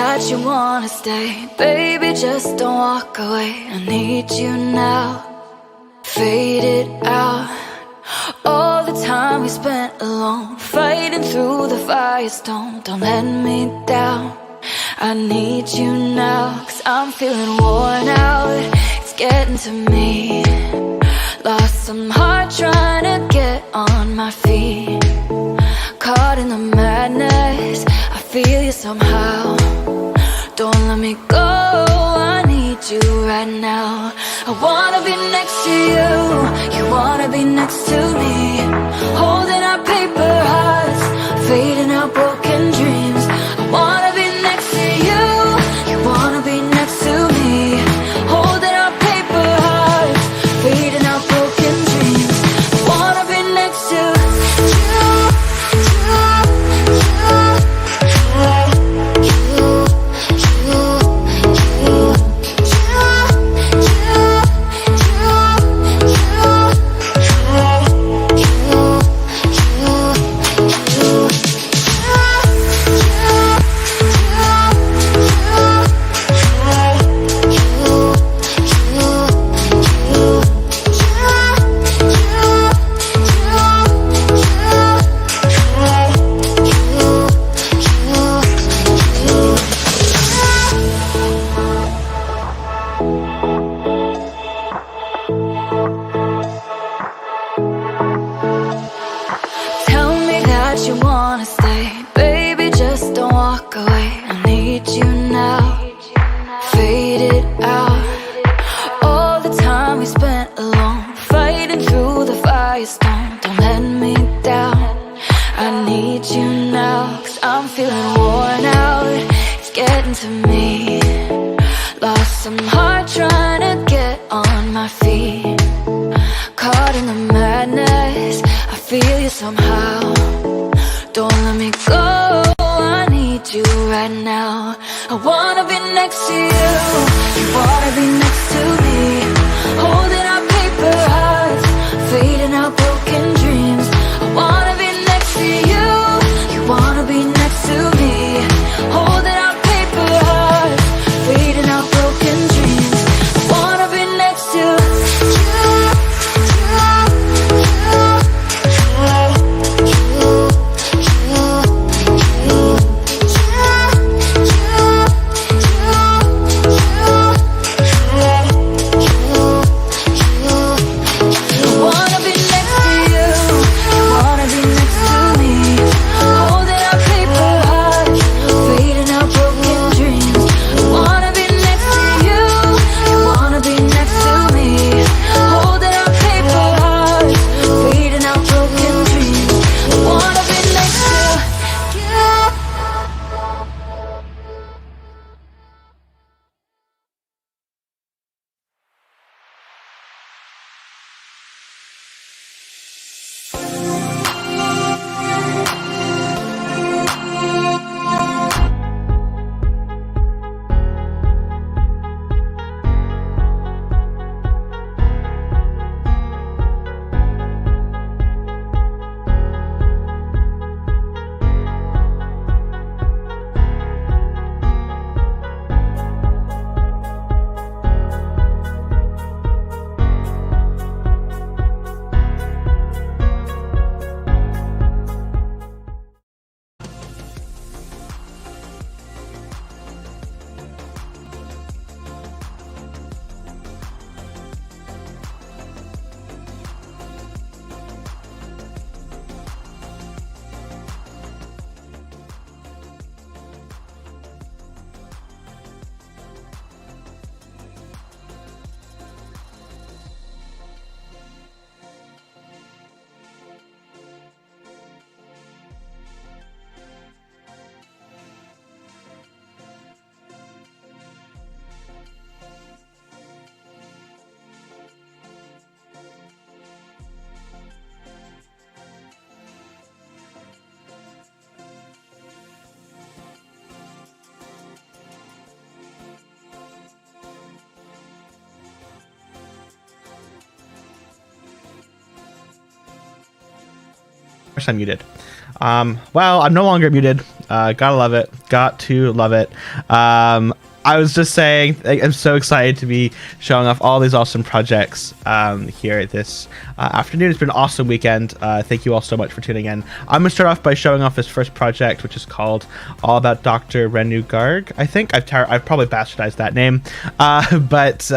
that you wanna stay. Baby, just don't walk away. I need you now. Fade it out. All the time we spent alone, fighting through the firestorm. Don't let me down. I need you now, 'cause I'm feeling worn out. It's getting to me. Lost some heart trying to get on my feet. Caught in the madness, I feel you somehow. Don't let me go, I need you right now. I wanna be next to you, you wanna be next to me. Holding our paper hearts, fading out broken dreams. I wanna be next to you, you wanna be next to me. Holding our paper hearts, fading out broken dreams. I wanna be next to you. You wanna stay, baby, just don't walk away. I need you now. Fade it out. All the time we spent alone, fighting through the firestorm. Don't let me down. I need you now, 'cause I'm feeling worn out. It's getting to me. Lost some heart trying to get on my feet. Caught in the madness, I feel you somehow. Don't let me go, I need you right now. I wanna be next to you, you wanna be next to me. Holding our paper hearts, fading out broken dreams. I wanna be next to you, you wanna be next to me. Holding our paper hearts, fading out broken dreams. I wanna be next to you. I'm muted. Well, I'm no longer muted. Gotta love it. Got to love it. I was just saying, I'm so excited to be showing off all these awesome projects here this afternoon. It's been an awesome weekend. Thank you all so much for tuning in. I'm going to start off by showing off this first project, which is called All About Dr. Renu Garg. I think I've probably bastardized that name. But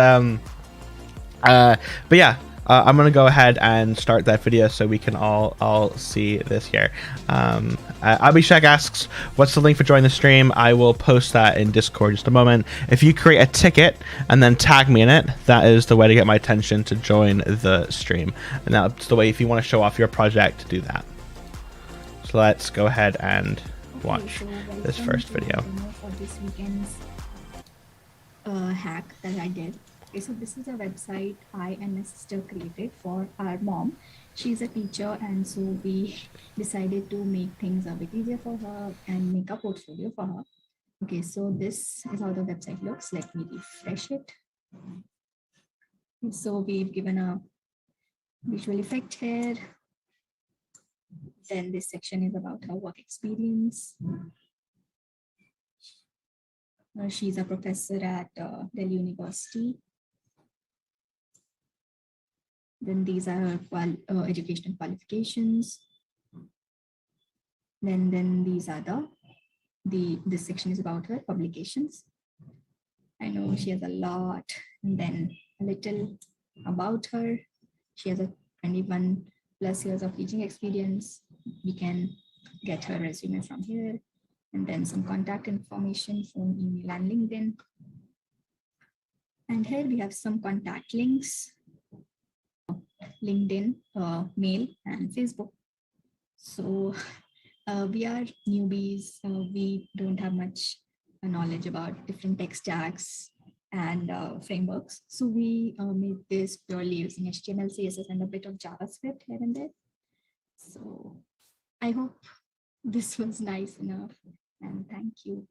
yeah. I'm gonna go ahead and start that video so we can all see this here. Abhishek asks, what's the link for joining the stream? I will post that in Discord in just a moment. If you create a ticket and then tag me in it, that is the way to get my attention to join the stream. And that's the way if you want to show off your project to do that. So let's go ahead and watch this first video. For this weekend's hack that I did. Okay, so this is a website I and my sister created for our mom. She's a teacher, and so we decided to make things a bit easier for her and make a portfolio for her. Okay, so this is how the website looks. Let me refresh it. So we've given a visual effect here. Then this section is about her work experience. She's a professor at Delhi University. Then these are her educational qualifications. Then these are this section is about her publications. I know she has a lot. And then a little about her. She has a 21 plus years of teaching experience. We can get her resume from here. And then some contact information, phone, email, and LinkedIn. And here we have some contact links. LinkedIn, mail, and Facebook. So we are newbies. We don't have much knowledge about different tech stacks and frameworks. So we made this purely using HTML, CSS, and a bit of JavaScript here and there. So I hope this was nice enough, and thank you.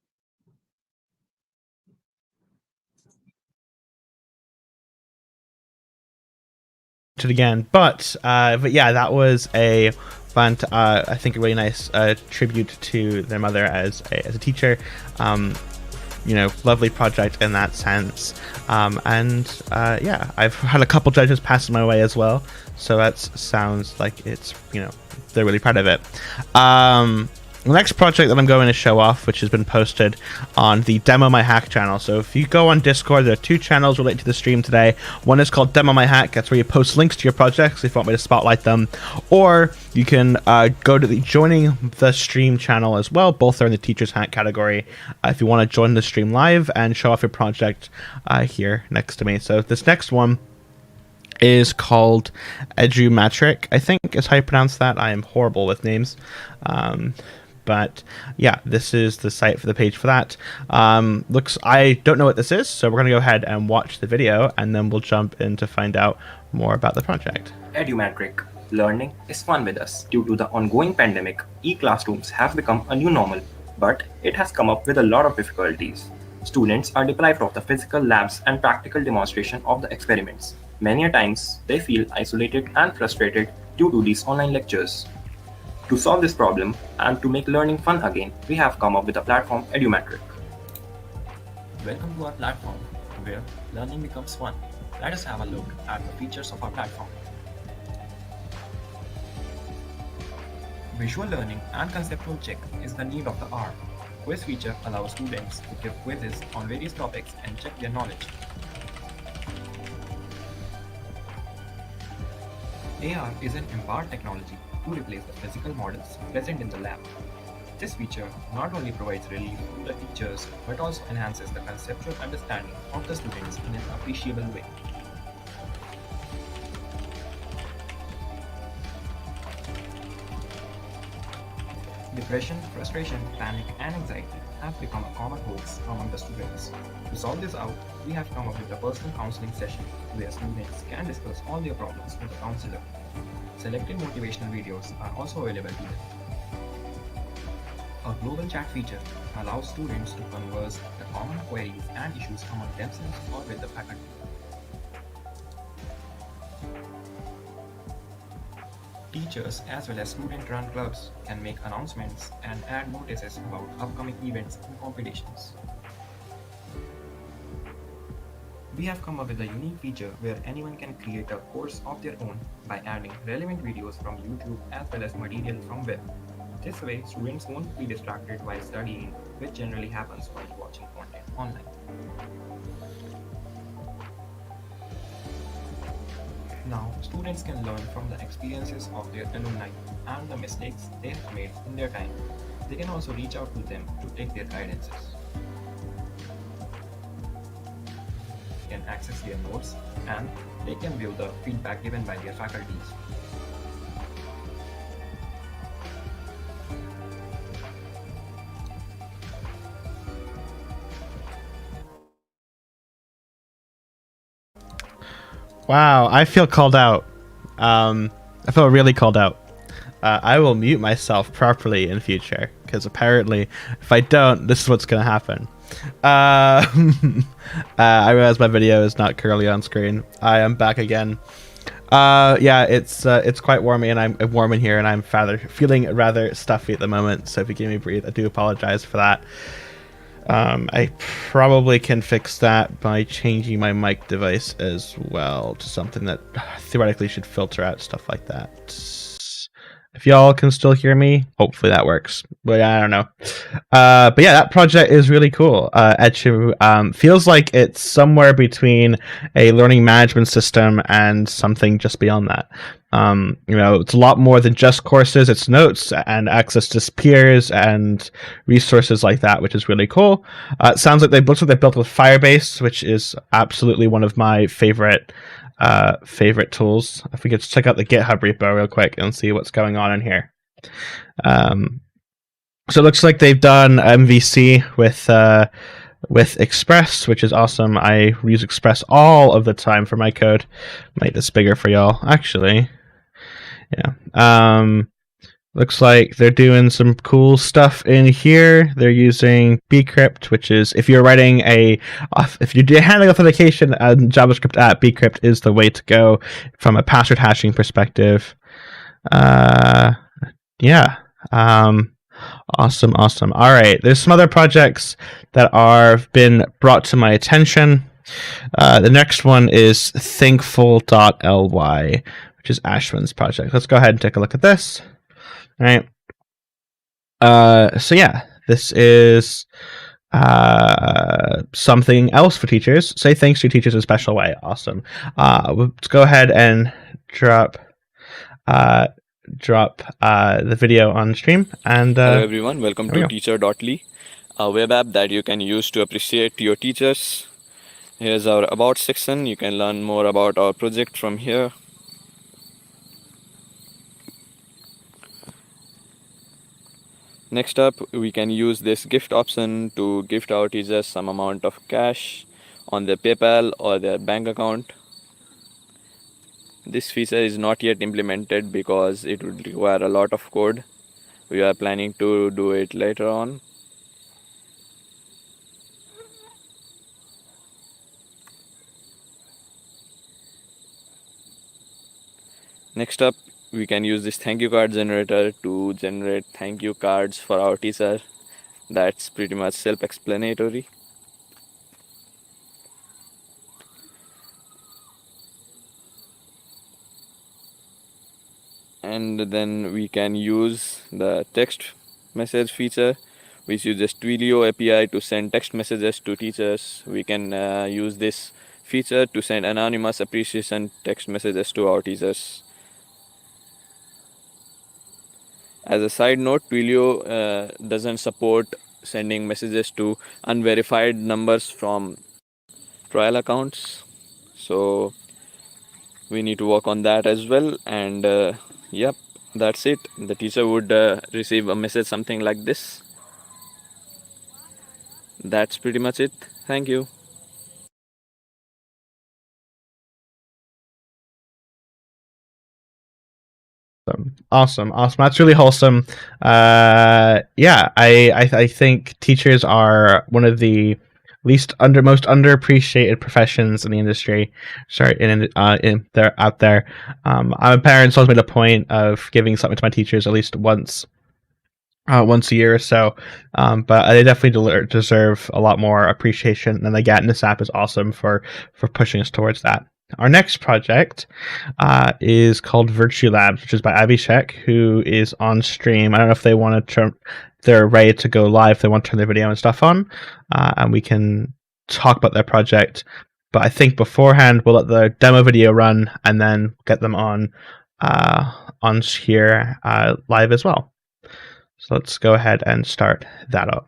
It again, but yeah, that was a fun I think a really nice tribute to their mother as a teacher. You know, lovely project in that sense. And yeah, I've had a couple judges pass my way as well, so that sounds like it's, you know, they're really proud of it. The next project that I'm going to show off, which has been posted on the Demo My Hack channel. So if you go on Discord, there are two channels related to the stream today. One is called Demo My Hack. That's where you post links to your projects if you want me to spotlight them. Or you can go to the Joining the Stream channel as well. Both are in the Teachers Hack category if you want to join the stream live and show off your project here next to me. So this next one is called Edumatric, I think is how you pronounce that. I am horrible with names. But yeah, this is the site for the page for that. I don't know what this is, so we're going to go ahead and watch the video, and then we'll jump in to find out more about the project. Edumatric. Learning is fun with us. Due to the ongoing pandemic, e-classrooms have become a new normal, but it has come up with a lot of difficulties. Students are deprived of the physical labs and practical demonstration of the experiments. Many a times, they feel isolated and frustrated due to these online lectures. To solve this problem and to make learning fun again, we have come up with a platform, Edumatric. Welcome to our platform, where learning becomes fun. Let us have a look at the features of our platform. Visual learning and conceptual check is the need of the hour. Quiz feature allows students to give quizzes on various topics and check their knowledge. AR is an empowered technology to replace the physical models present in the lab. This feature not only provides relief to the teachers, but also enhances the conceptual understanding of the students in an appreciable way. Depression, frustration, panic, and anxiety have become a common hoax among the students. To solve this out, we have come up with a personal counseling session where students can discuss all their problems with a counselor. Selected motivational videos are also available to them. A global chat feature allows students to converse the common queries and issues among themselves or with the faculty. Teachers as well as student-run clubs can make announcements and add notices about upcoming events and competitions. We have come up with a unique feature where anyone can create a course of their own by adding relevant videos from YouTube as well as material from web. This way, students won't be distracted while studying, which generally happens while watching content online. Now, students can learn from the experiences of their alumni and the mistakes they have made in their time. They can also reach out to them to take their guidances. They can access their notes and they can view the feedback given by their faculties. Wow, I feel called out. I feel really called out. I will mute myself properly in future, because apparently, if I don't, this is what's going to happen. I realize my video is not currently on screen. I am back again. Yeah, it's quite warm, and I'm warm in here, and I'm feeling rather stuffy at the moment. So if you give me a breathe, I do apologize for that. I probably can fix that by changing my mic device as well to something that theoretically should filter out stuff like that. If y'all can still hear me, hopefully that works. But I don't know. But yeah, that project is really cool. Edu feels like it's somewhere between a learning management system and something just beyond that. You know, it's a lot more than just courses. It's notes and access to peers and resources like that, which is really cool. It sounds like they built with Firebase, which is absolutely one of my favorite tools. If we could check out the GitHub repo real quick and see what's going on in here. So it looks like they've done MVC with Express, which is awesome. I use Express all of the time for my code. Make this bigger for y'all, actually. Yeah. Looks like they're doing some cool stuff in here. They're using bcrypt, which is if you're writing if you're handling authentication, JavaScript app, bcrypt is the way to go from a password hashing perspective. Yeah. Awesome. All right. There's some other projects that are been brought to my attention. The next one is thinkful.ly, which is Ashwin's project. Let's go ahead and take a look at this. All right. So yeah, this is something else for teachers. Say thanks to your teachers in a special way. Awesome. Let's go ahead and drop the video on stream. And hello everyone, welcome to teacher.ly, a web app that you can use to appreciate your teachers. Here's our about section. You can learn more about our project from here. Next up, we can use this gift option to gift our teachers some amount of cash on their PayPal or their bank account. This feature is not yet implemented because it would require a lot of code. We are planning to do it later on. Next up, we can use this thank you card generator to generate thank you cards for our teacher. That's pretty much self-explanatory. And then we can use the text message feature, which uses Twilio API to send text messages to teachers. We can use this feature to send anonymous appreciation text messages to our teachers. As a side note, Twilio doesn't support sending messages to unverified numbers from trial accounts. So we need to work on that as well. And yep, that's it. The teacher would receive a message something like this. That's pretty much it. Thank you. Awesome. That's really wholesome. Yeah, I think teachers are one of the most underappreciated professions in the industry. Sorry, in there out there. My parents always made a point of giving something to my teachers at least once a year or so. But they definitely deserve a lot more appreciation than they get, and this app is awesome for pushing us towards that. Our next project is called Virtue Labs, which is by TeachersHack, who is on stream. I don't know if they want to turn, they're ready to go live. They want to turn their video and stuff on, and we can talk about their project. But I think beforehand we'll let the demo video run and then get them on here live as well. So let's go ahead and start that up.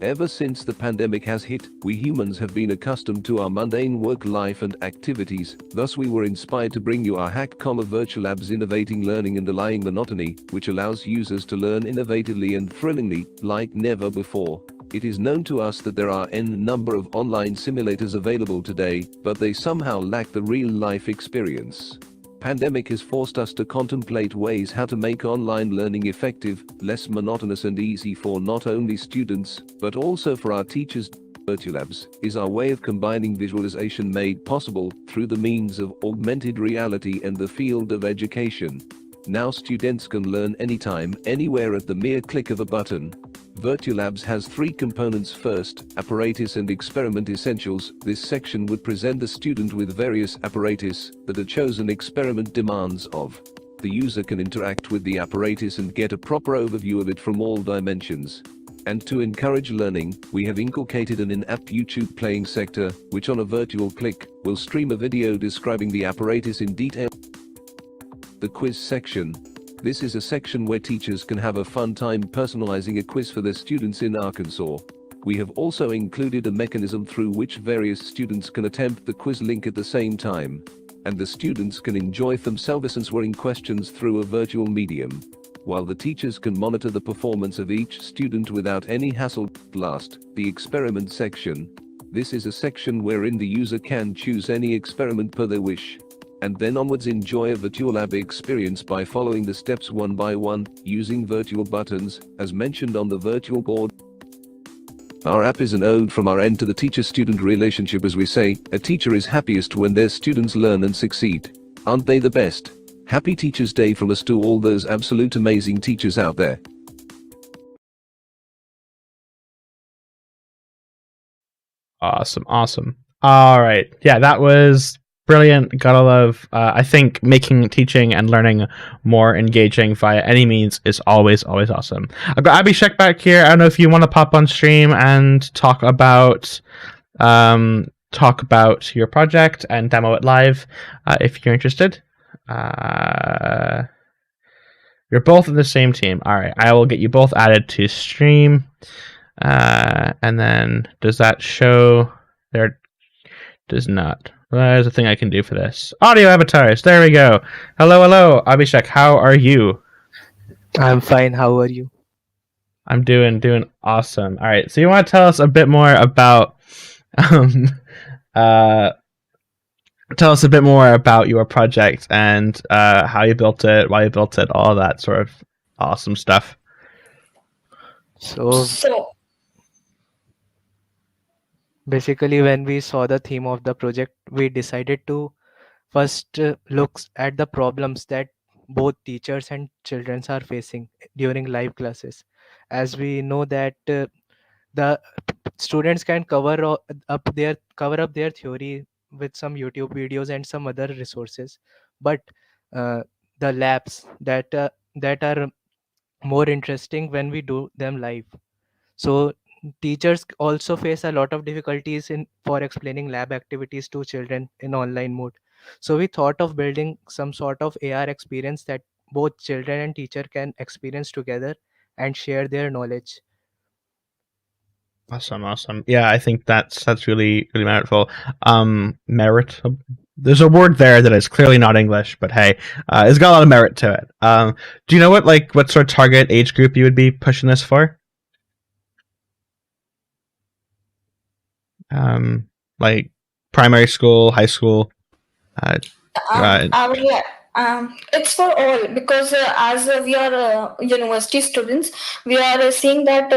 Ever since the pandemic has hit, we humans have been accustomed to our mundane work life and activities. Thus we were inspired to bring you our Hack, Virtual Labs innovating learning and allaying monotony, which allows users to learn innovatively and thrillingly, like never before. It is known to us that there are n number of online simulators available today, but they somehow lack the real-life experience. Pandemic has forced us to contemplate ways how to make online learning effective, less monotonous and easy for not only students, but also for our teachers. Virtual Labs is our way of combining visualization made possible through the means of augmented reality and the field of education. Now students can learn anytime, anywhere at the mere click of a button. Virtual Labs has three components. First, apparatus and experiment essentials. This section would present the student with various apparatus that a chosen experiment demands of. The user can interact with the apparatus and get a proper overview of it from all dimensions. And to encourage learning, we have inculcated an in-app YouTube playing sector, which on a virtual click, will stream a video describing the apparatus in detail. The quiz section. This is a section where teachers can have a fun time personalizing a quiz for their students in Arkansas. We have also included a mechanism through which various students can attempt the quiz link at the same time. And the students can enjoy themselves answering questions through a virtual medium, while the teachers can monitor the performance of each student without any hassle. Last, the experiment section. This is a section wherein the user can choose any experiment per their wish, and then onwards enjoy a virtual lab experience by following the steps one by one, using virtual buttons, as mentioned on the virtual board. Our app is an ode from our end to the teacher-student relationship. As we say, a teacher is happiest when their students learn and succeed. Aren't they the best? Happy Teachers' Day from us to all those absolute amazing teachers out there. Awesome. All right. Yeah, that was brilliant. Gotta love. I think making teaching and learning more engaging via any means is always awesome. I've got TeachersHack back here. I don't know if you want to pop on stream and talk about your project and demo it live if you're interested. You're both in the same team. All right. I will get you both added to stream. And then does that show? There does not. There's a thing I can do for this. Audio avatars. There we go. Hello, TeachersHack. How are you? I'm fine. How are you? I'm doing awesome. All right. So you want to tell us a bit more about your project and how you built it, why you built it, all that sort of awesome stuff. So basically, when we saw the theme of the project, we decided to first look at the problems that both teachers and children are facing during live classes. As we know that the students can cover up their theory with some YouTube videos and some other resources, but the labs that are more interesting when we do them live. So teachers also face a lot of difficulties in for explaining lab activities to children in online mode. So we thought of building some sort of AR experience that both children and teacher can experience together and share their knowledge. Awesome. Yeah, I think that's really meritful. Merit. There's a word there that is clearly not English, but hey, it's got a lot of merit to it. Do you know what sort of target age group you would be pushing this for? Like primary school, high school. I would It's for all because as we are university students, we are seeing that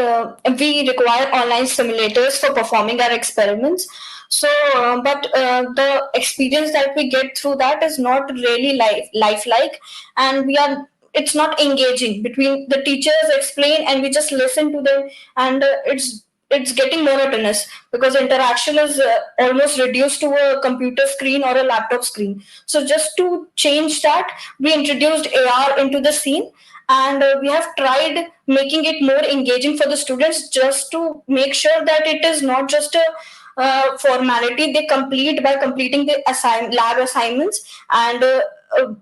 we require online simulators for performing our experiments. So, but the experience that we get through that is not really lifelike, and we are. It's not engaging between the teachers explain and we just listen to them, and it's getting monotonous because interaction is almost reduced to a computer screen or a laptop screen. So just to change that, we introduced AR into the scene, and we have tried making it more engaging for the students, just to make sure that it is not just a formality they complete by completing the lab assignments, and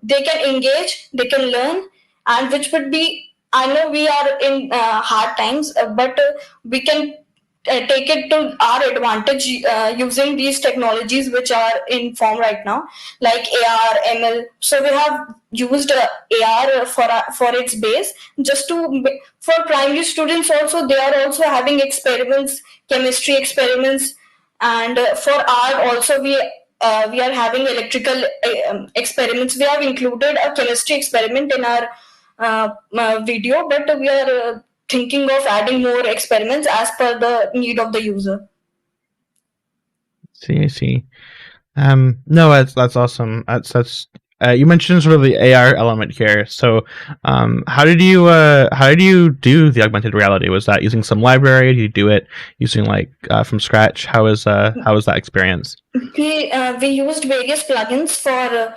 they can engage, they can learn, and which would be, I know we are in hard times, but we can take it to our advantage using these technologies which are in form right now, like AR, ML. So we have used AR for its base, just to for primary students also. They are also having experiments, chemistry experiments, and for art also we are having electrical experiments. We have included a chemistry experiment in our video, but we are thinking of adding more experiments as per the need of the user. I see. No, that's awesome. That's you mentioned sort of the AR element here. So, how did you do the augmented reality? Was that using some library? Did you do it using like from scratch? How was that experience? We used various plugins for.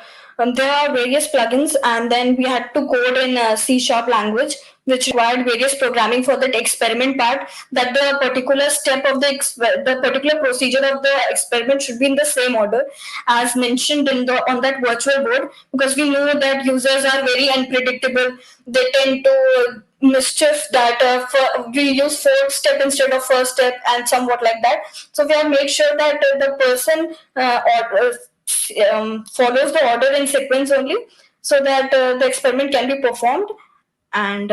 There are various plugins, and then we had to code in C# language, which required various programming for that experiment part. That the particular step of the particular procedure of the experiment should be in the same order as mentioned in the on that virtual board, because we know that users are very unpredictable. They tend to mischief that we use fourth step instead of first step and somewhat like that. So we have made sure that the person follows the order in sequence only, so that the experiment can be performed. And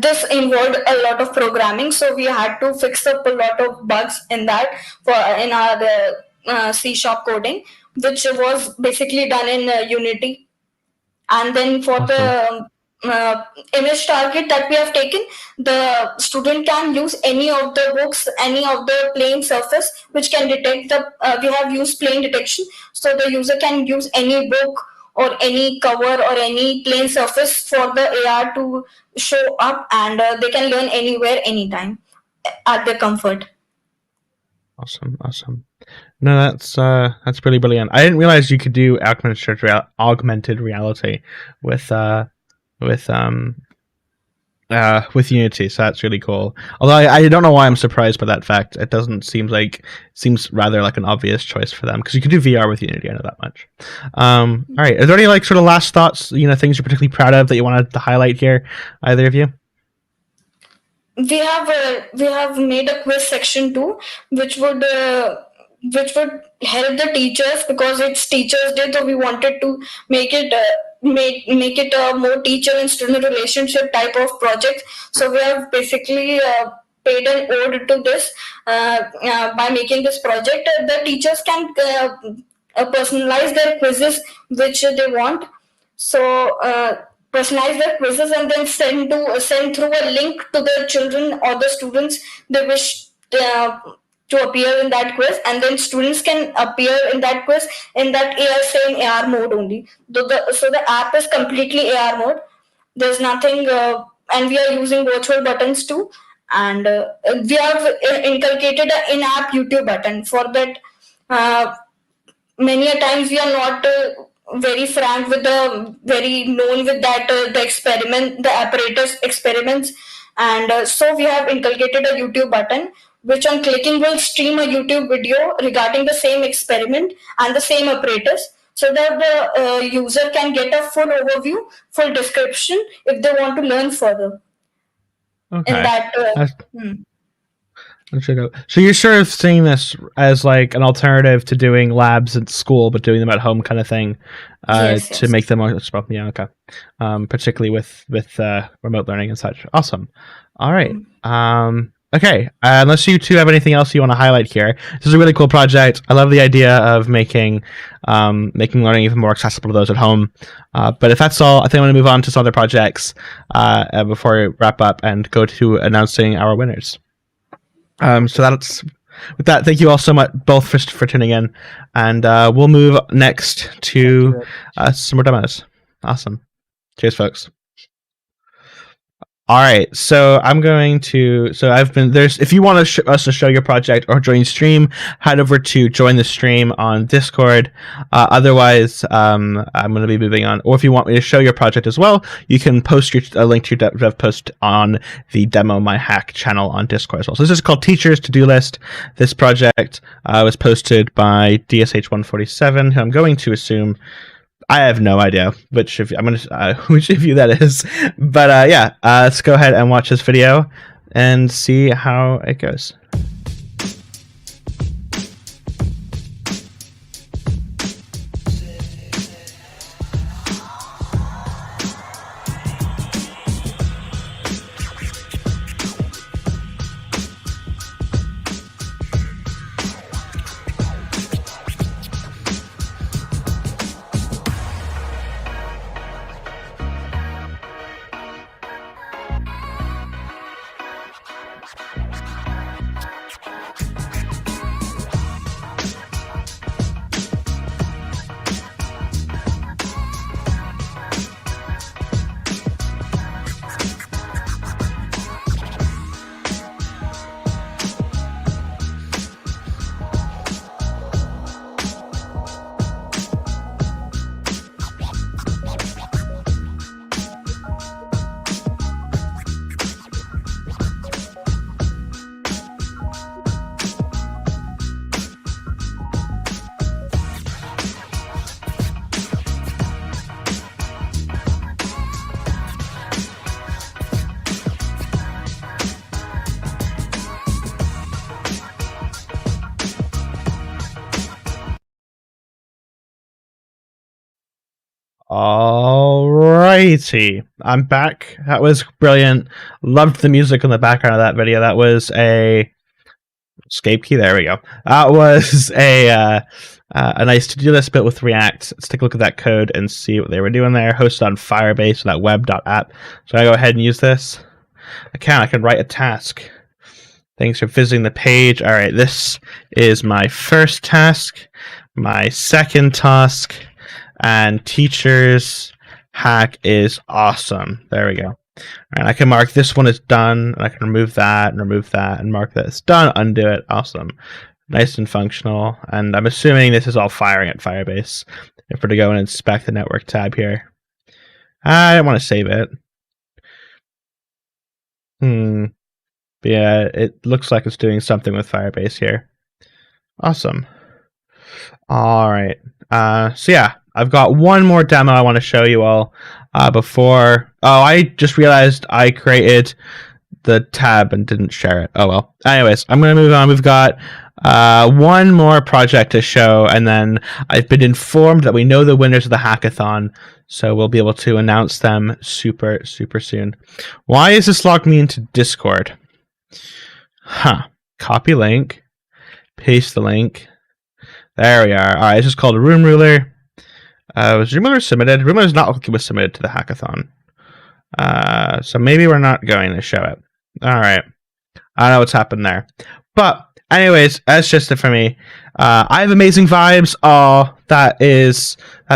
this involved a lot of programming, so we had to fix up a lot of bugs in that for in our C# coding, which was basically done in Unity. And then for Awesome. the image target that we have taken, the student can use any of the books, any of the plane surface which can detect the we have used plane detection, so the user can use any book or any cover or any plane surface for the AR to show up, and they can learn anywhere, anytime, at their comfort. Awesome. No, that's pretty brilliant. I didn't realize you could do augmented reality with with Unity, so that's really cool. Although I don't know why I'm surprised by that fact. It doesn't seems rather like an obvious choice for them, because you can do VR with Unity. I know that much. All right, are there any like sort of last thoughts? Things you're particularly proud of that you wanted to highlight here, either of you? We have made a quiz section too, which would help the teachers, because it's Teachers Day, so we wanted to make it make it a more teacher and student relationship type of project. So we have basically paid an ode to this by making this project. The teachers can personalize their quizzes which they want. So personalize their quizzes and then send through a link to the children or the students they wish to appear in that quiz, and then students can appear in that quiz in that same AR mode only. So the app is completely AR mode. There's nothing, and we are using virtual buttons too, and we have inculcated an in-app YouTube button for that. Many a times we are not very frank with the very known with that the apparatus experiments, and so we have inculcated a YouTube button, which on clicking will stream a YouTube video regarding the same experiment and the same apparatus, so that the user can get a full overview, full description if they want to learn further. Okay. In that So you're sort of seeing this as like an alternative to doing labs at school, but doing them at home, kind of thing, Yes. to make them more. Yeah, okay. Particularly with remote learning and such. Awesome. All right. Okay, unless you two have anything else you want to highlight here, this is a really cool project. I love the idea of making learning even more accessible to those at home. But if that's all, I think I'm going to move on to some other projects before we wrap up and go to announcing our winners. So that's with that. Thank you all so much, both for tuning in, and we'll move next to some more demos. Awesome. Cheers, folks. All right, so I'm going to. So I've been there's. If you want us to show your project or join stream, head over to join the stream on Discord. Otherwise, I'm going to be moving on. Or if you want me to show your project as well, you can post a link to your dev post on the Demo My Hack channel on Discord as well. So this is called Teachers To Do List. This project was posted by DSH147, who I'm going to assume. I have no idea which of you that is, but yeah, let's go ahead and watch this video and see how it goes. Alrighty, I'm back. That was brilliant. Loved the music in the background of that video. That was a escape key. There we go. That was a nice to-do list built with React. Let's take a look at that code and see what they were doing there. Hosted on Firebase, that web.app. So I go ahead and use this. I can write a task. Thanks for visiting the page. All right, this is my first task, my second task, and Teachers Hack is awesome. There we go. And I can mark this one as done, and I can remove that and mark that it's done, undo it. Awesome. Nice and functional. And I'm assuming this is all firing at Firebase. If we're to go and inspect the network tab here. I don't want to save it. But yeah, it looks like it's doing something with Firebase here. Awesome. All right. So yeah, I've got one more demo I want to show you all before. Oh, I just realized I created the tab and didn't share it. Oh well. Anyways, I'm going to move on. We've got one more project to show, and then I've been informed that we know the winners of the hackathon, so we'll be able to announce them super soon. Why is this logged me into Discord? Copy link, paste the link. There we are. All right, this is called a Room Ruler. Was Room Ruler submitted? Room Ruler is not like it was submitted to the hackathon. So maybe we're not going to show it. All right. I don't know what's happened there. But anyways, that's just it for me. I have amazing vibes. Oh, that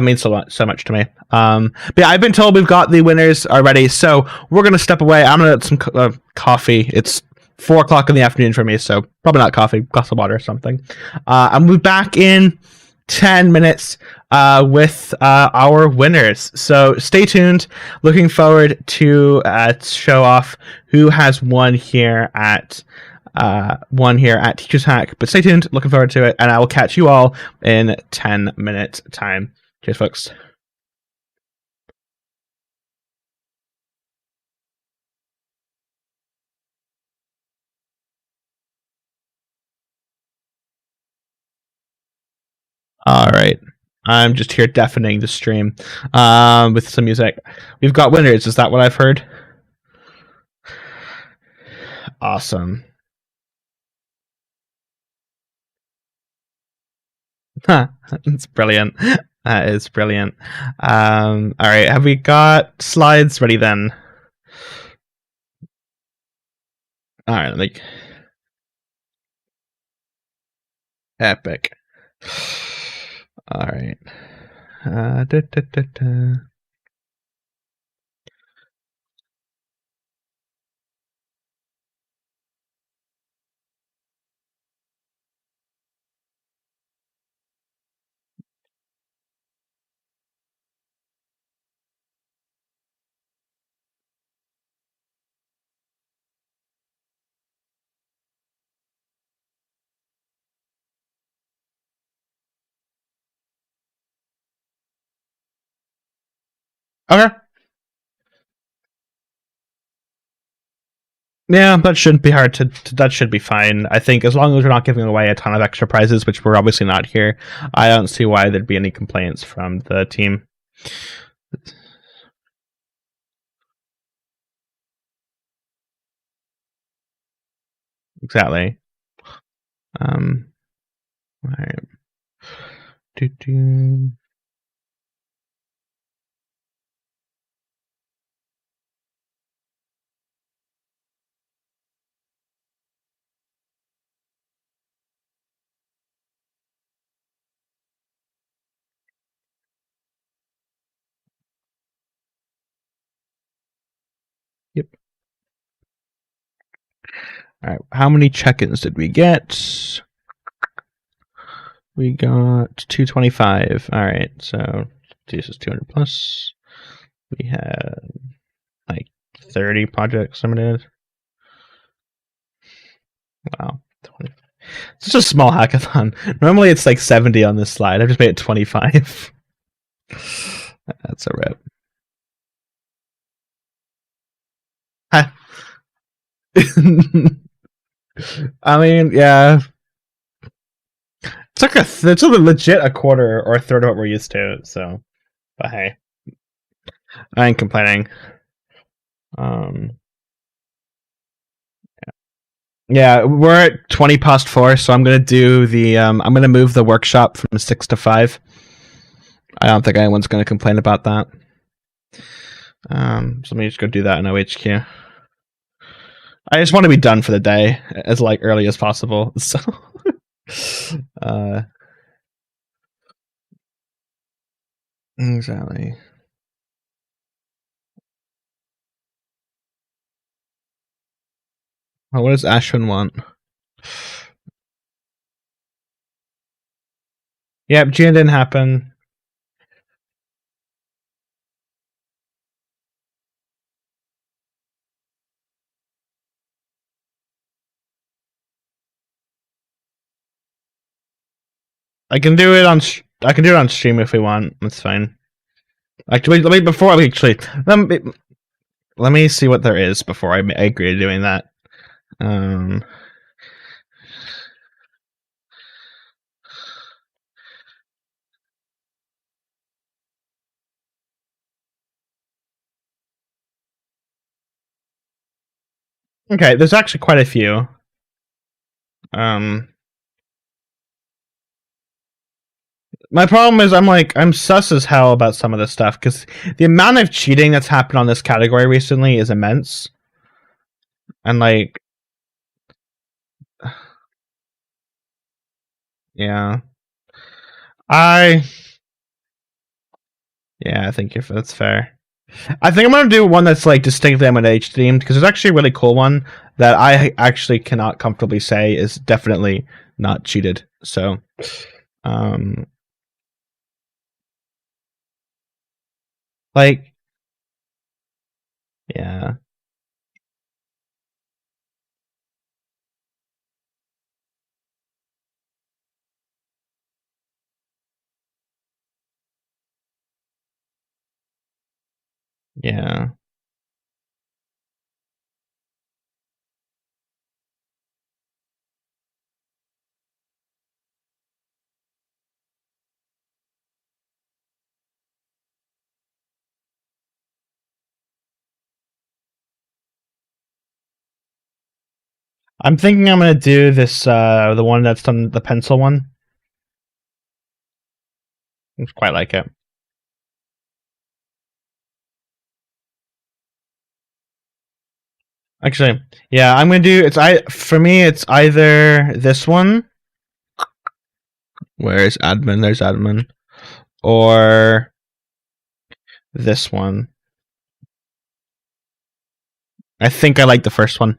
means so much to me. But yeah, I've been told we've got the winners already, so we're gonna step away. I'm gonna get some coffee. It's 4 o'clock in the afternoon for me, so probably not coffee, glass of water or something. And we'll be back in 10 minutes with our winners. So stay tuned. Looking forward to show off who has won here at Teachers Hack. But stay tuned. Looking forward to it, and I will catch you all in 10 minutes time. Cheers, folks. All right. I'm just here deafening the stream with some music. We've got winners. Is that what I've heard? Awesome. It's brilliant. That is brilliant. All right, have we got slides ready then? All right, like epic. All right. Da, da, da, da. Okay. Yeah, that shouldn't be hard that should be fine. I think as long as we're not giving away a ton of extra prizes, which we're obviously not here, I don't see why there'd be any complaints from the team. Exactly. All right. Do. Yep. All right. How many check-ins did we get? We got 225. All right. So this is 200 plus. We had like 30 projects submitted. Wow. 20. It's just a small hackathon. Normally it's like 70 on this slide. I just made it 25. That's a rip. I mean, yeah. It's a legit a quarter or a third of what we're used to, so but hey. I ain't complaining. Yeah, we're at 20 past 4, so I'm gonna do the I'm gonna move the workshop from 6 to 5. I don't think anyone's gonna complain about that. So let me just go do that in OHQ. I just want to be done for the day as like early as possible. So exactly. Oh, what does Ashwin want? Yep, June didn't happen. I can do it on stream if we want. That's fine. Actually, let me see what there is before I agree to doing that. Okay, there's actually quite a few. My problem is I'm sus as hell about some of this stuff because the amount of cheating that's happened on this category recently is immense. And like, yeah, I think if that's fair. I think I'm gonna do one that's like distinctly M&H themed because there's actually a really cool one that I actually cannot comfortably say is definitely not cheated. So, like, yeah, yeah. I'm thinking I'm gonna do this the one that's done the pencil one. It's quite like it. Actually, yeah, I'm gonna do for me it's either this one. Where is admin? There's admin. Or this one. I think I like the first one.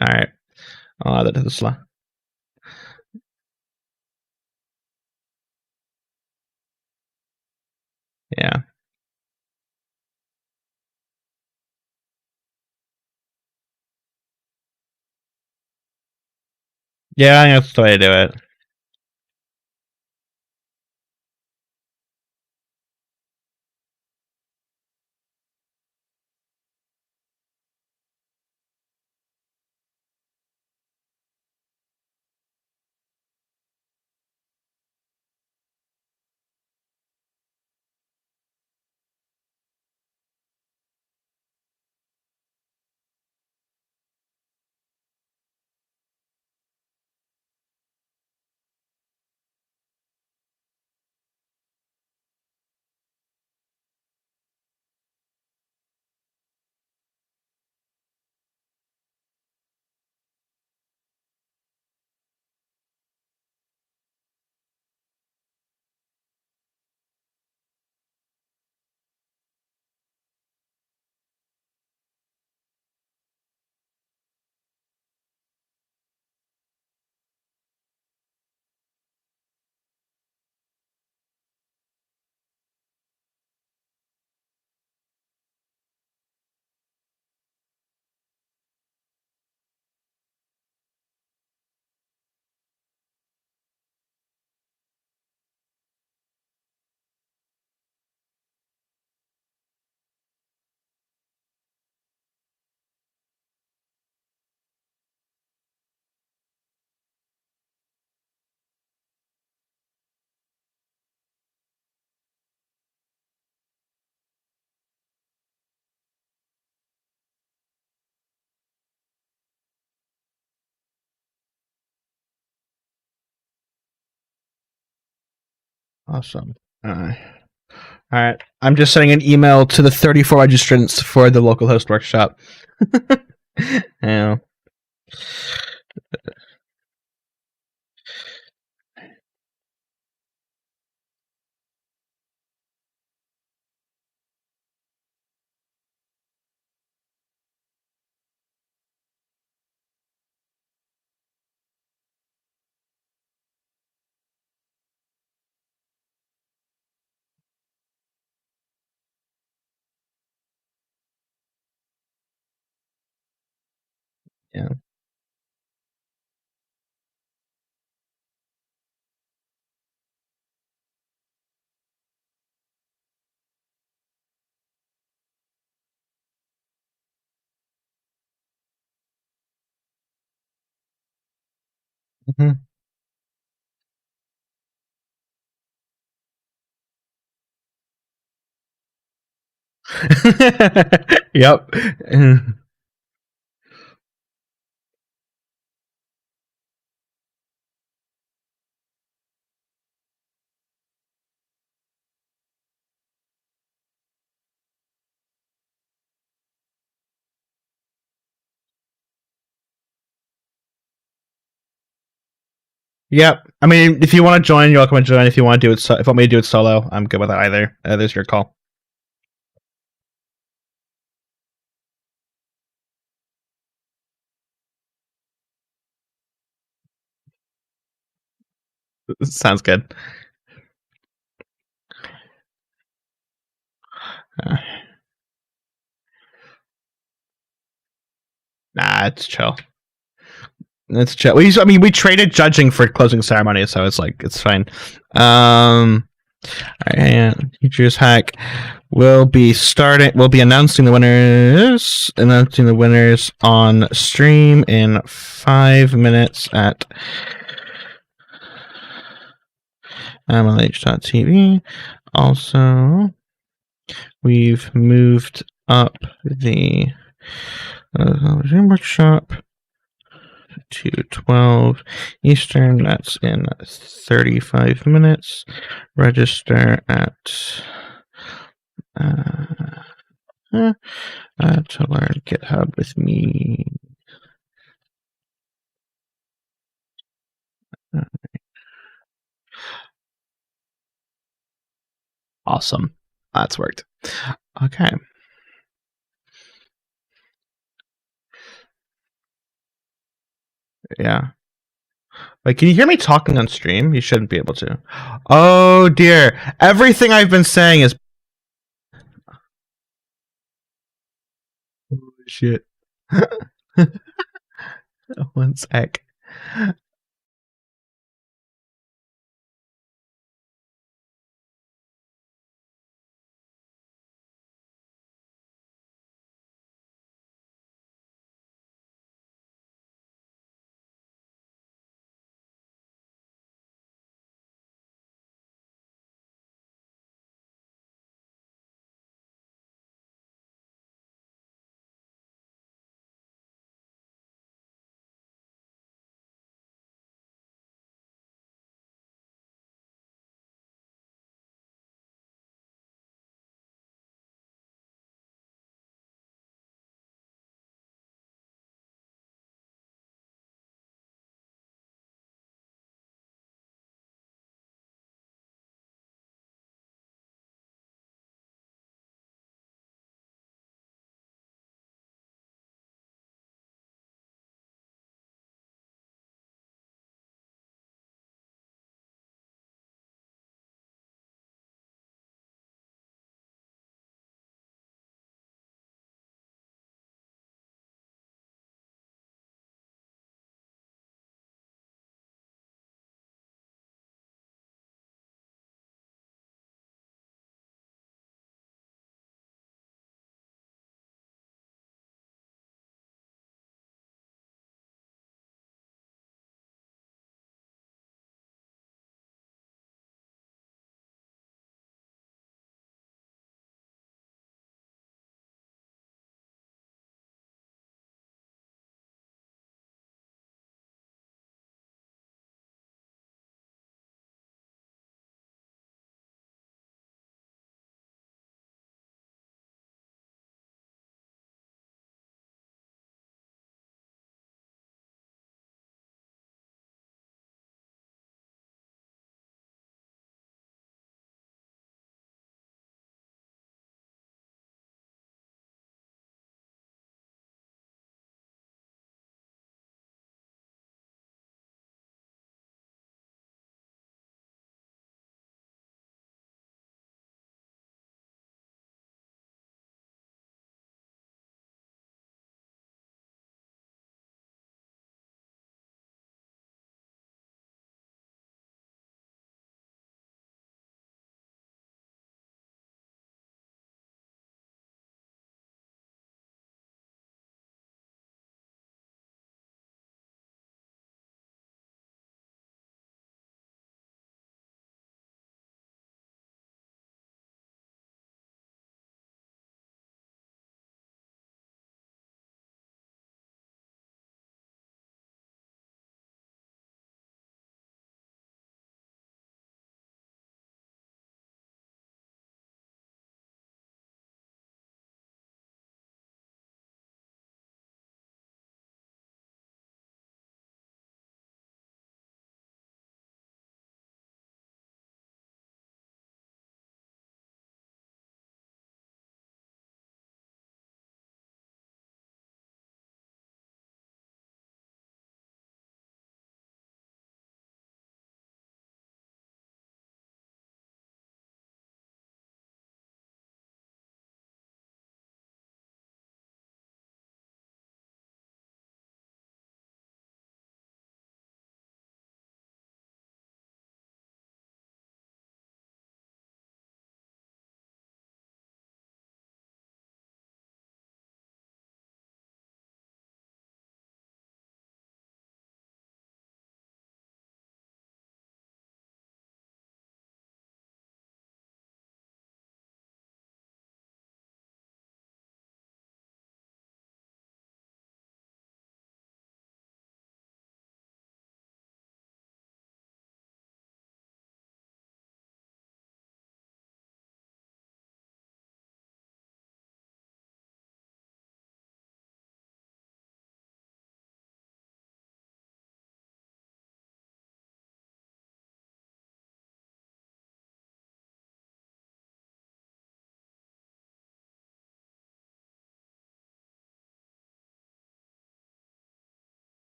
Alright. I'll add it to the slot. Yeah. Yeah, I think that's the way to do it. Awesome. Alright. I'm just sending an email to the 34 registrants for the local host workshop. Yeah. Yeah. Mhm. Yep. Yep. I mean, if you want to join, you're welcome to join. If you want to do it, if you want me to do it solo, I'm good with that either. There's your call. Sounds good. Nah, it's chill. It's chill. We traded judging for closing ceremony, so it's like it's fine. And Teachers Hack will be announcing the winners on stream in 5 minutes at MLH.tv. Also, we've moved up the workshop to 12 Eastern. That's in 35 minutes. Register at to learn GitHub with me. Awesome. That's worked. Okay. Yeah. Wait, can you hear me talking on stream? You shouldn't be able to. Oh dear. Everything I've been saying is. Oh, shit. 1 sec.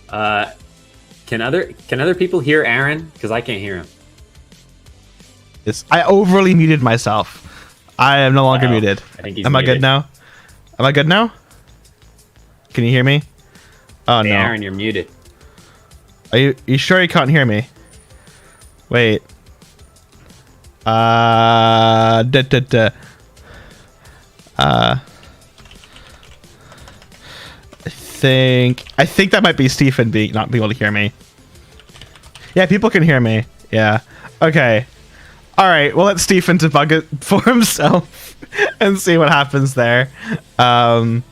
Can other people hear Aaron? Because I can't hear him. I overly muted myself. I am no longer muted. I think he's Am I good muted. now? Am I good now? Can you hear me? Oh Hey, no. Aaron, you're muted. Are you sure you can't hear me? Wait. I think that might be Stephen not being able to hear me. Yeah, people can hear me. Yeah. Okay. All right. Well, let Stephen debug it for himself and see what happens there. But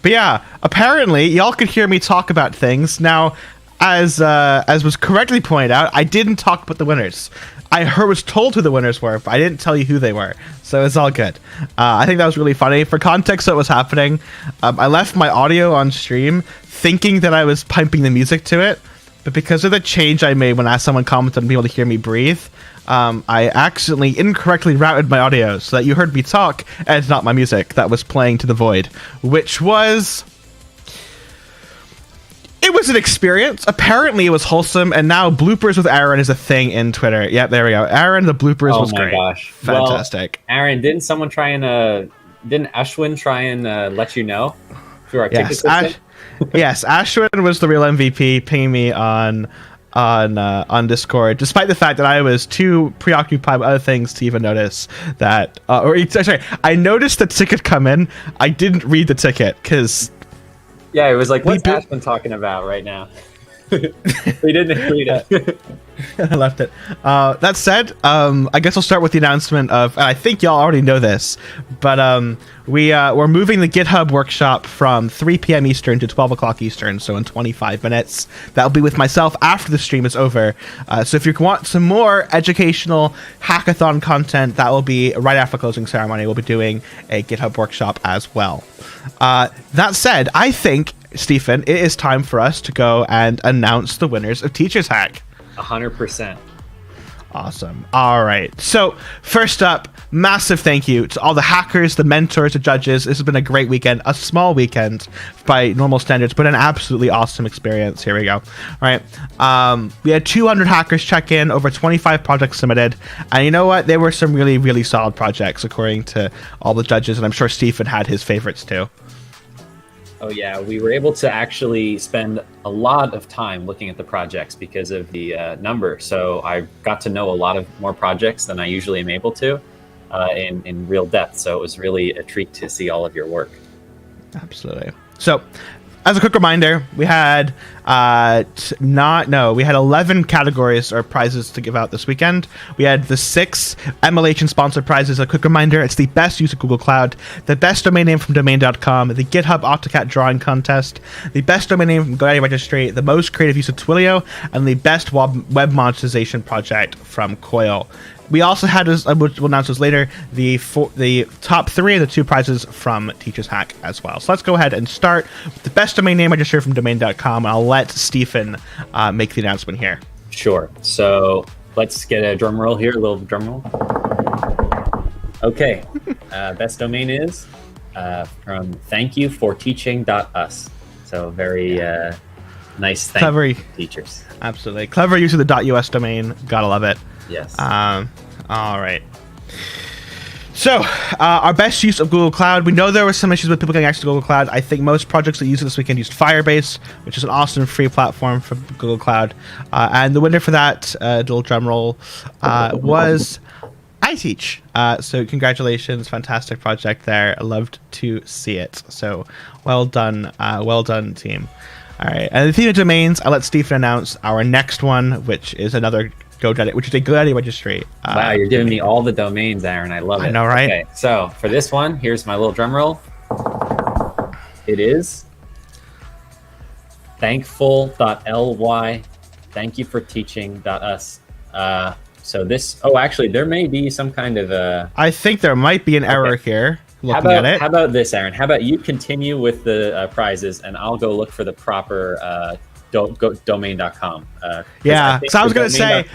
yeah, apparently y'all could hear me talk about things. Now, as was correctly pointed out, I didn't talk about the winners. I was told who the winners were, but I didn't tell you who they were. So it's all good. I think that was really funny. For context, what was happening, I left my audio on stream thinking that I was piping the music to it. But because of the change I made when someone commented on being able to hear me breathe, I accidentally incorrectly routed my audio so that you heard me talk and it's not my music that was playing to the void, which was... It was an experience. Apparently it was wholesome, and now bloopers with Aaron is a thing in Twitter. Yep, there we go. Aaron, the bloopers was great. Oh my gosh. Fantastic. Well, Aaron, didn't someone try and didn't Ashwin try and let you know through our ticket system? Yes, Ashwin was the real MVP, pinging me on Discord, despite the fact that I was too preoccupied with other things to even notice that. Sorry, I noticed the ticket come in. I didn't read the ticket because. Yeah, it was like, what's Ashwin talking about right now? We didn't read it. I left it. That said, I guess I'll start with the announcement of, and I think y'all already know this, but we're moving the GitHub workshop from 3 p.m. Eastern to 12 o'clock Eastern, so in 25 minutes. That'll be with myself after the stream is over. So if you want some more educational hackathon content, that will be right after closing ceremony. We'll be doing a GitHub workshop as well. That said, I think, Stephen, it is time for us to go and announce the winners of TeachersHack. 100%. Awesome. All right. So first up, massive thank you to all the hackers, the mentors, the judges. This has been a great weekend, a small weekend by normal standards, but an absolutely awesome experience. Here we go. All right. We had 200 hackers check in, over 25 projects submitted. And you know what? There were some really, really solid projects according to all the judges. And I'm sure Stephen had his favorites too. Oh yeah, we were able to actually spend a lot of time looking at the projects because of the number. So I got to know a lot of more projects than I usually am able to in real depth. So it was really a treat to see all of your work. Absolutely. So, as a quick reminder, we had we had 11 categories or prizes to give out this weekend. We had the 6 emulation sponsored prizes. A quick reminder, it's the best use of Google Cloud, the best domain name from domain.com, the GitHub AutoCAD drawing contest, the best domain name from GoDaddy Registry, the most creative use of Twilio, and the best web monetization project from Coil. We also had, we'll announce this later, the top 3 of the 2 prizes from TeachersHack as well. So let's go ahead and start with the best domain name register from domain.com. I'll let Stephen make the announcement here. Sure. So let's get a drum roll here, a little drum roll. Okay. Best domain is from thankyouforteaching.us. So very nice thank you, teachers. Absolutely. Clever use of the .us domain. Gotta love it. Yes. All right. So, our best use of Google Cloud. We know there were some issues with people getting access to Google Cloud. I think most projects that used it this weekend used Firebase, which is an awesome free platform for Google Cloud. And the winner for that, little drum roll, was iTeach. So congratulations, fantastic project there. I loved to see it. So well done team. All right, and the theme of domains, I'll let Stephen announce our next one, which is another GoDaddy, which is a GoDaddy registry. Wow, you're giving me all the domains, Aaron. I love it. I know, right? Okay, so for this one, here's my little drum roll. It is thankful.ly, thankyouforteaching.us. So this, actually, there may be some kind of I think there might be an error here. Looking at it. How about this, Aaron? How about you continue with the prizes, and I'll go look for the proper domain.com. Yeah, so I was going to say,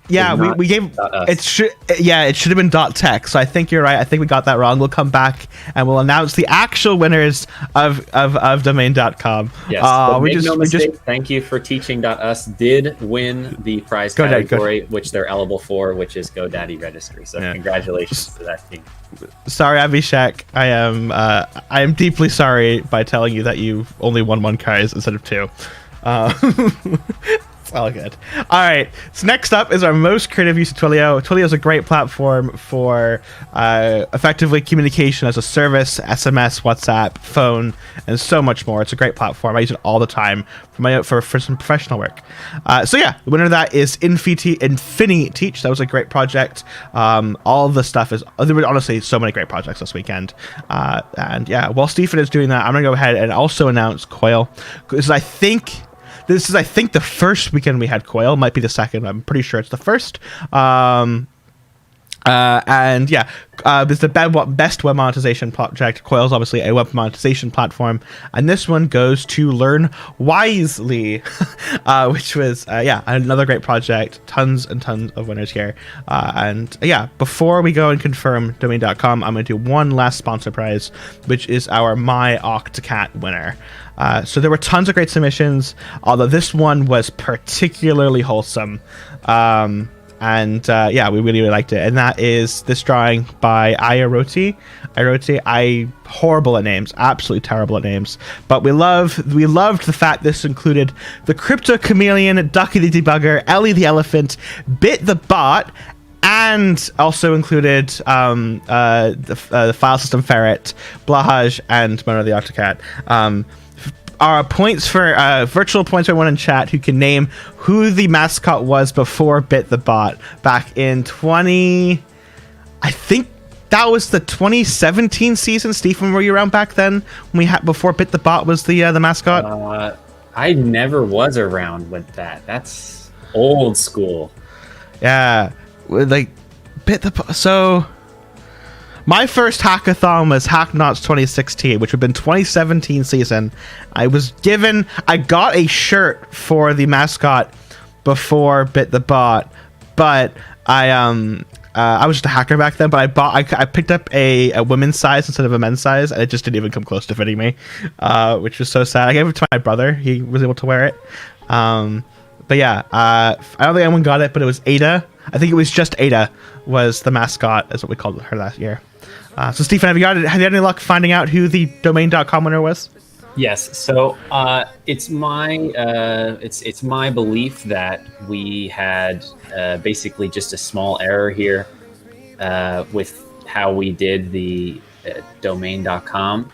Yeah, It's we, not we gave .us. it should have been .tech. So I think you're right. I think we got that wrong. We'll come back and we'll announce the actual winners of domain.com. Yes, but we make just no we just mistake. Thank you for teaching.us did win the prize GoDaddy, category, which they're eligible for, which is GoDaddy registry. So Yeah. congratulations to that team. sorry, Abhishek. I am deeply sorry by telling you that you only won one prize instead of two. It's all good. All right. So next up is our most creative use of Twilio. Twilio is a great platform for effectively communication as a service, SMS, WhatsApp, phone, and so much more. It's a great platform. I use it all the time for some professional work. So yeah, the winner of that is Infini Teach. That was a great project. All of the stuff is, there were honestly so many great projects this weekend. And yeah, while Stephen is doing that, I'm gonna go ahead and also announce Coil, because this is, I think, the first weekend we had Coil. Might be the second. I'm pretty sure it's the first. And yeah, it's the best web monetization project. Coil is obviously a web monetization platform, and this one goes to Learn Wisely, which was yeah, another great project. Tons and tons of winners here. And yeah, before we go and confirm domain.com, I'm going to do one last sponsor prize, which is our My Octocat winner. So there were tons of great submissions, although this one was particularly wholesome. And yeah, we really liked it. And that is this drawing by Iroti. Horrible at names, absolutely terrible at names. But we loved the fact this included the Crypto Chameleon, Ducky the Debugger, Ellie the Elephant, Bit the Bot, and also included the file system ferret, Blahaj, and Mono the Octocat. Our points for virtual points for everyone in chat who can name who the mascot was before Bit the Bot back in I think that was the 2017 season. Stephen, were you around back then when we had before Bit the Bot was the mascot? I never was around with that. That's old school. Yeah, like Bit the Bot. So my first hackathon was Hacknauts 2016, which would have been 2017 season. I got a shirt for the mascot before Bit the Bot, but I was just a hacker back then. But I picked up a women's size instead of a men's size, and it just didn't even come close to fitting me, which was so sad. I gave it to my brother; he was able to wear it. But yeah, I don't think anyone got it, but it was Ada. I think it was just Ada was the mascot, is what we called her last year. So Stephen, have you had any luck finding out who the domain.com winner was? Yes. So it's my belief that we had basically just a small error here with how we did the domain.com.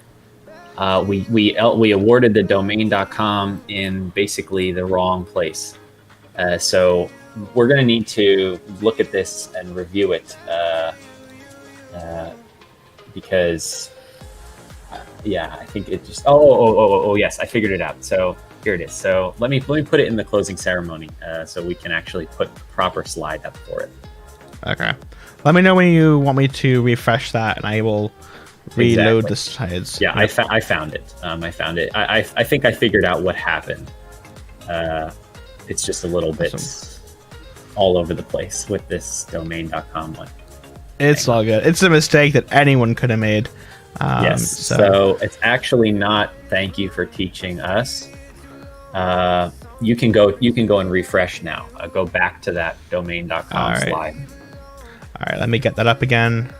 We awarded the domain.com in basically the wrong place. So we're going to need to look at this and review it because yeah, I think it just oh yes, I figured it out. So here it is. So let me put it in the closing ceremony so we can actually put the proper slide up for it. Okay, let me know when you want me to refresh that, and I will reload the slides. Yeah, yep. I found it. I found it. I think I figured out what happened. It's just a little bit all over the place with this domain.com one. It's all good. It's a mistake that anyone could have made. Yes. So it's actually not thank you for teaching us. You can go and refresh now. Go back to that domain.com slide. All right, let me get that up again.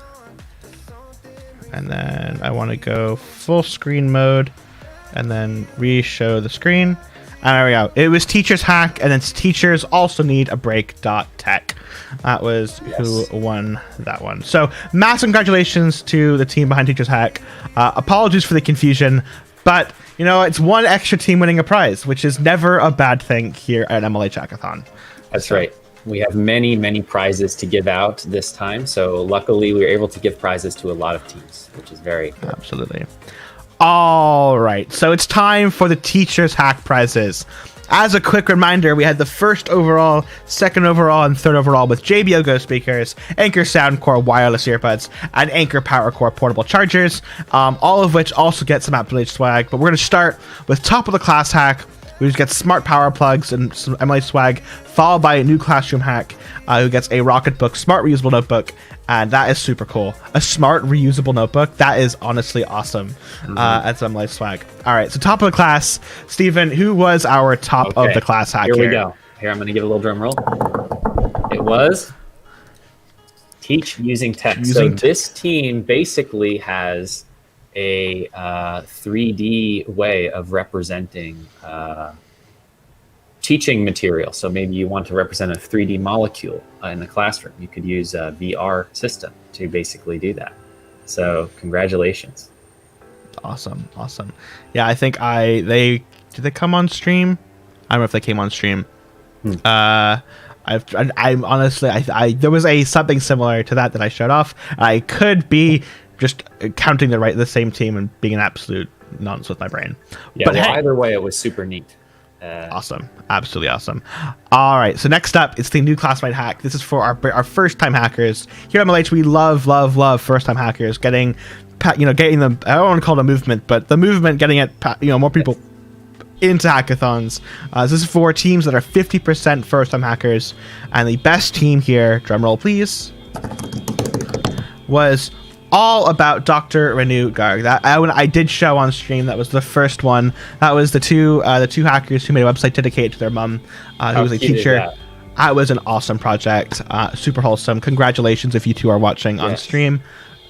And then I want to go full screen mode and then re-show the screen. And there we go. It was TeachersHack, and it's Teachers Also Need a Break.tech. That was who won that one. So massive congratulations to the team behind TeachersHack. Apologies for the confusion, but you know, it's one extra team winning a prize, which is never a bad thing here at MLH Hackathon. That's right. We have many prizes to give out this time. So luckily we were able to give prizes to a lot of teams, which is very good. Absolutely. All right, so it's time for the Teachers Hack prizes. As a quick reminder, we had the first overall, second overall, and third overall with JBL Go speakers, Anchor Soundcore wireless earbuds, and Anchor PowerCore portable chargers, all of which also get some App Village swag. But we're going to start with top of the class hack, who just gets smart power plugs and some Emily swag, followed by a new classroom hack, who gets a Rocketbook smart reusable notebook. And that is super cool. A smart reusable notebook. That is honestly awesome. That's Emily swag. All right. So top of the class, Stephen, who was our top of the class hack here? Here we go. Here, I'm going to give a little drum roll. It was Teach Using Text. So this team basically has a 3D way of representing teaching material. So maybe you want to represent a 3D molecule in the classroom. You could use a VR system to basically do that. So congratulations. Awesome. Yeah, I think did they come on stream? I don't know if they came on stream. I'm honestly, there was something similar to that I showed off. I could be just counting the same team and being an absolute nonce with my brain. Yeah, but well, either way, it was super neat. Awesome. Absolutely awesome. All right. So next up, it's the new classmate hack. This is for our first-time hackers. Here at MLH, we love first-time hackers, getting them, I don't want to call it a movement, but the movement, getting it, more people into hackathons. This is for teams that are 50% first-time hackers. And the best team here, drumroll please, was all about Dr. Renu Garg. That I did show on stream. That was the first one. That was the two hackers who made a website dedicated to their mom, who was a teacher. That was an awesome project. Super wholesome. Congratulations if you two are watching on stream.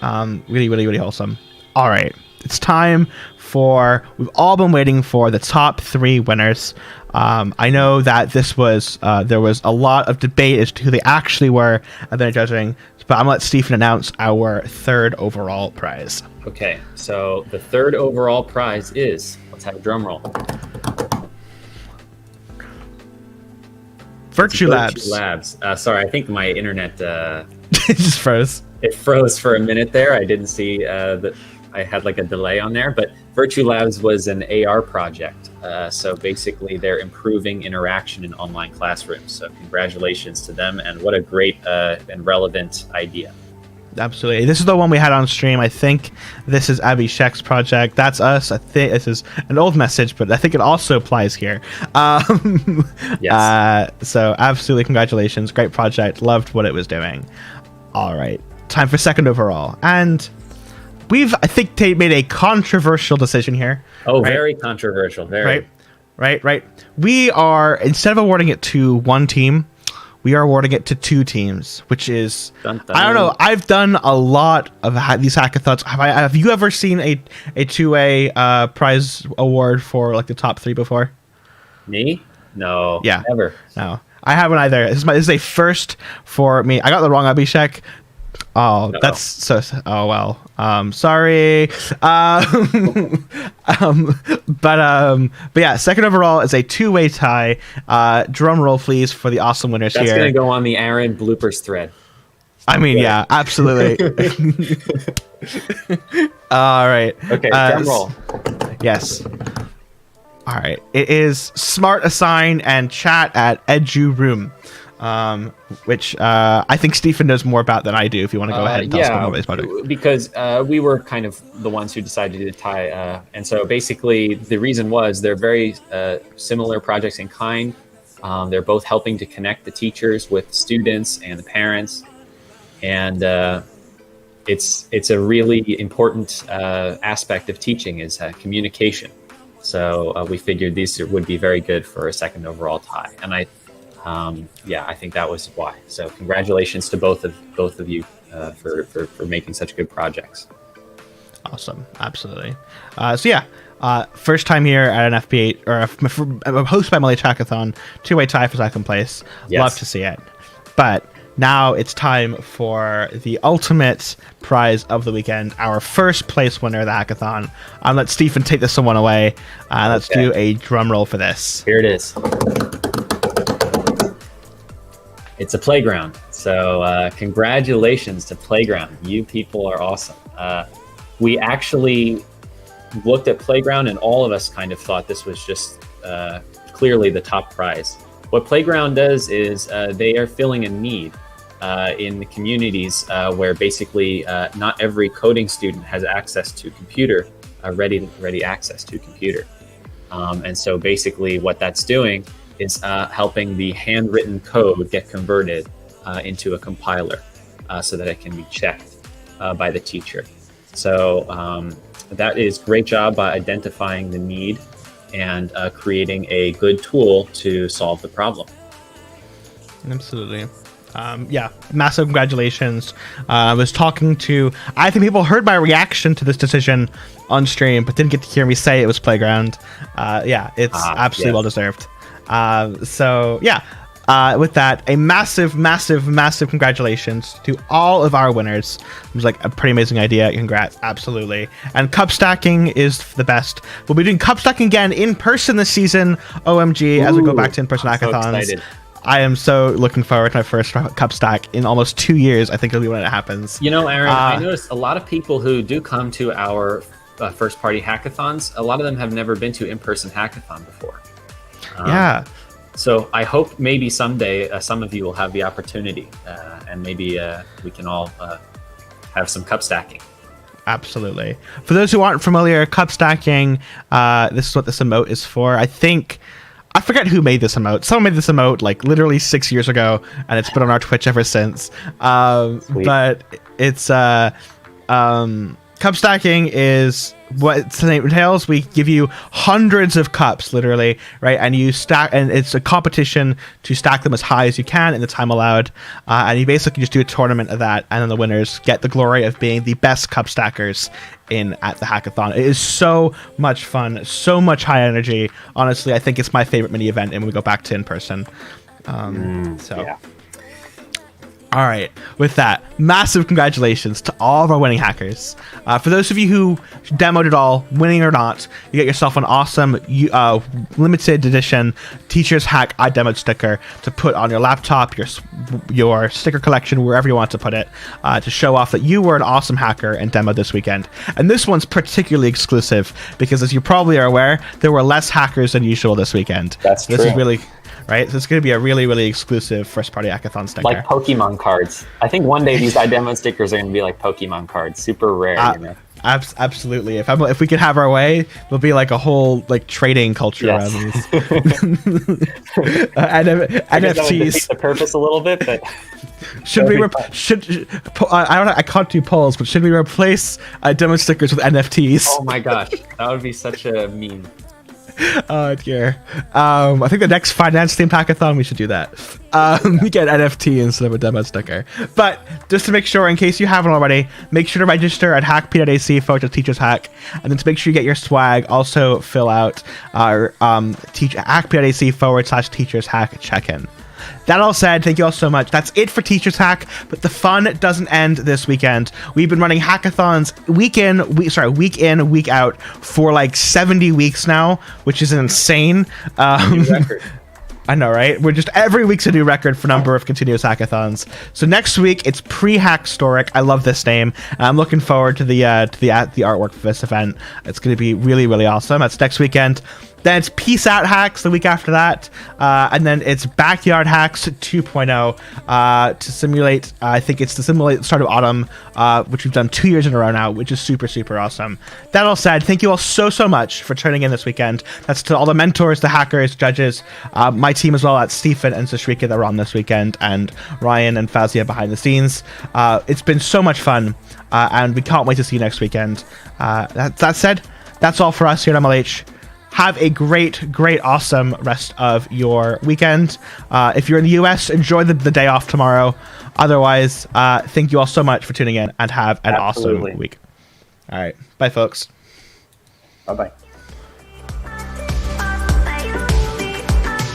Really wholesome. All right, it's time for. We've all been waiting for the top 3 winners. I know that this was there was a lot of debate as to who they actually were and then judging. But I'm gonna let Stephen announce our 3rd overall prize. Okay, so the 3rd overall prize is, let's have a drum roll. Virtue Labs. Sorry, I think my internet it just froze. It froze for a minute there. I didn't see that I had like a delay on there, but Virtue Labs was an AR project. So basically they're improving interaction in online classrooms. So congratulations to them, and what a great and relevant idea. Absolutely. This is the one we had on stream. I think this is Abby Sheck's project. That's us. I think this is an old message, but I think it also applies here. Yes. So absolutely congratulations. Great project. Loved what it was doing. All right. Time for 2nd overall. And I think they made a controversial decision here. Oh, right? Very controversial. Very. Right. We are, instead of awarding it to one team, we are awarding it to 2 teams, which is, dun, dun. I don't know. I've done a lot of these hackathons. Have you ever seen a 2A prize award for like the top 3 before? Me? No. Yeah. Never. No. I haven't either. This is a first for me. I got the wrong Abhishek. Oh, no. That's so. Oh well. Sorry. But yeah. 2nd overall is a 2-way tie. Drum roll, please, for the awesome winners here. That's gonna go on the Aaron bloopers thread. I mean, yeah, absolutely. All right. Okay. Drum roll. Yes. All right. It is Smart Assign and Chat at EduRoom. Which I think Stephen knows more about than I do. If you want to go ahead and tell us more about it, because we were kind of the ones who decided to tie, and so basically the reason was they're very similar projects in kind. They're both helping to connect the teachers with students and the parents, and it's a really important aspect of teaching is communication. So we figured these would be very good for a 2nd overall tie, and I think that was why. So congratulations to both of you for making such good projects. Awesome, absolutely. First time here at an FP8 or a host by Malay Hackathon, 2-way tie for 2nd place. Yes. Love to see it. But now it's time for the ultimate prize of the weekend, our 1st place winner of the hackathon. Let Stephen take this one away. Let's do a drum roll for this. Here it is. It's a playground. So congratulations to Playground. You people are awesome. We actually looked at Playground and all of us kind of thought this was just clearly the top prize. What Playground does is they are filling a need in the communities where basically not every coding student has access to computer, ready access to computer. And so basically what that's doing is helping the handwritten code get converted into a compiler so that it can be checked by the teacher. So that is great job by identifying the need and creating a good tool to solve the problem. Absolutely. Yeah, massive congratulations. I was talking to, I think people heard my reaction to this decision on stream, but didn't get to hear me say it was Playground. Yeah, it's absolutely well deserved. So yeah, with that, a massive congratulations to all of our winners. It was like a pretty amazing idea. Congrats, absolutely. And cup stacking is the best. We'll be doing cup stacking again in person this season. OMG, as we go back to in-person hackathons. So I am so looking forward to my first cup stack in almost 2 years. I think it'll be when it happens. You know, Aaron, I noticed a lot of people who do come to our first party hackathons, a lot of them have never been to in-person hackathon before. Yeah. So I hope maybe someday some of you will have the opportunity and maybe we can all have some cup stacking. Absolutely. For those who aren't familiar, cup stacking, this is what this emote is for. I forget who made this emote. Someone made this emote like literally 6 years ago, and it's been on our Twitch ever since. But it's cup stacking is what its name entails. We give you hundreds of cups, literally, right? And you stack, and it's a competition to stack them as high as you can in the time allowed. And you basically just do a tournament of that, and then the winners get the glory of being the best cup stackers at the hackathon. It is so much fun, so much high energy. Honestly, I think it's my favorite mini event, and we go back to in person. Yeah. All right, with that, massive congratulations to all of our winning hackers. For those of you who demoed it all, winning or not, you get yourself an awesome limited edition TeachersHack I Demoed sticker to put on your laptop, your sticker collection, wherever you want to put it, to show off that you were an awesome hacker and demoed this weekend. And this one's particularly exclusive because, as you probably are aware, there were less hackers than usual this weekend. That's true. This is really... Right, so it's going to be a really exclusive first party hackathon sticker. Like Pokemon cards. I think one day these iDemo stickers are going to be like Pokemon cards, super rare. You know? Absolutely. If we could have our way, there'll be like a whole like trading culture around these. NFTs. The purpose a little bit, but I can't do polls, but should we replace demo stickers with NFTs? Oh my gosh, that would be such a meme. Oh dear. I think the next finance themed hackathon we should do that. We get NFT instead of a demo sticker. But just to make sure, in case you haven't already, make sure to register at hackp.ac/TeachersHack, and then to make sure you get your swag, also fill out our hackp.ac/TeachersHack check-in. That all said, thank you all so much. That's it for Teachers Hack, but the fun doesn't end this weekend. We've been running hackathons week in, week out for like 70 weeks now, which is insane. New record. I know, right? We're just every week's a new record for number of continuous hackathons. So next week it's pre-Hackstoric. I love this name. I'm looking forward to the artwork for this event. It's going to be really awesome. That's next weekend. Then it's Peace Out Hacks the week after that. And then it's Backyard Hacks 2.0 to simulate, I think it's to simulate the start of autumn, which we've done 2 years in a row now, which is super awesome. That all said, thank you all so much for tuning in this weekend. That's to all the mentors, the hackers, judges, my team as well, at Stephen and Zashrika that were on this weekend, and Ryan and Fazia behind the scenes. It's been so much fun, and we can't wait to see you next weekend. That said, that's all for us here at MLH. Have a great, awesome rest of your weekend. If you're in the US, enjoy the day off tomorrow. Otherwise, thank you all so much for tuning in, and have an awesome week. All right. Bye, folks. Bye-bye.